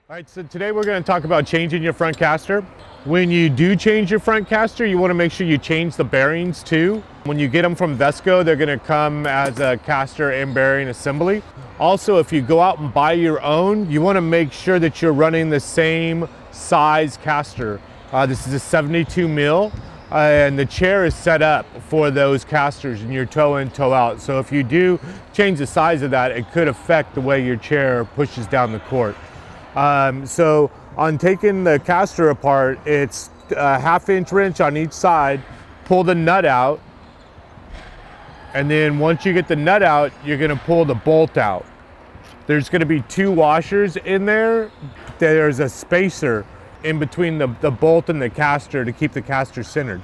All right, so today we're going to talk about changing your front caster. When you do change your front caster, you want to make sure you change the bearings too. When you get them from Vesco, they're going to come as a caster and bearing assembly. Also, if you go out and buy your own, you want to make sure that you're running the same size caster. This is a 72 mil, and the chair is set up for those casters, and you're toe in, toe out. So if you do change the size of that, it could affect the way your chair pushes down the court. So on taking the caster apart, it's a 1/2 inch wrench on each side, pull the nut out, and then once you get the nut out, you're gonna pull the bolt out. There's gonna be 2 washers in there. There's a spacer in between the bolt and the caster to keep the caster centered.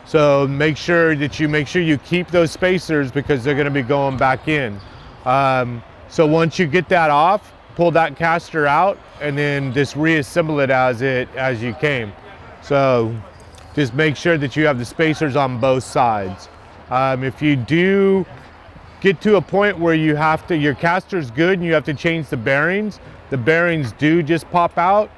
So make sure you keep those spacers because they're gonna be going back in. So once you get that off, pull that caster out and then just reassemble it as you came. So just make sure that you have the spacers on both sides. If you do get to a point where your caster's good and you have to change the bearings do just pop out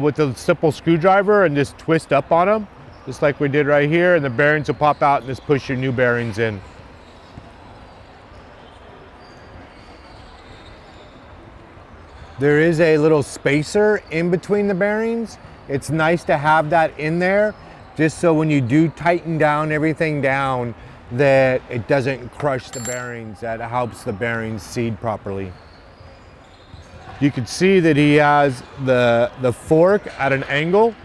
with a simple screwdriver and just twist up on them, just like we did right here, and the bearings will pop out and just push your new bearings in. There is a little spacer in between the bearings. It's nice to have that in there, just so when you do tighten down everything down, that it doesn't crush the bearings, that helps the bearings seat properly. You can see that he has the fork at an angle,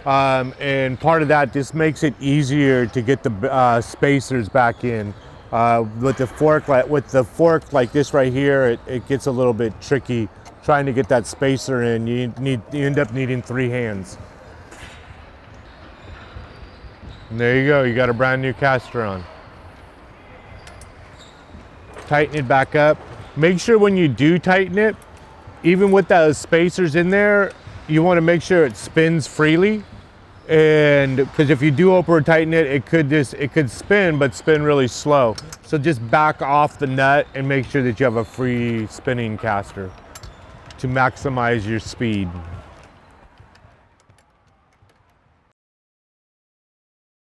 and part of that just makes it easier to get the spacers back in. With the fork like this right here, it gets a little bit tricky trying to get that spacer in. You end up needing 3 hands. And there you go, you got a brand new caster on. Tighten it back up. Make sure when you do tighten it, even with those spacers in there, you want to make sure it spins freely. And because if you do over tighten it, it could spin, but spin really slow. So just back off the nut and make sure that you have a free spinning caster to maximize your speed.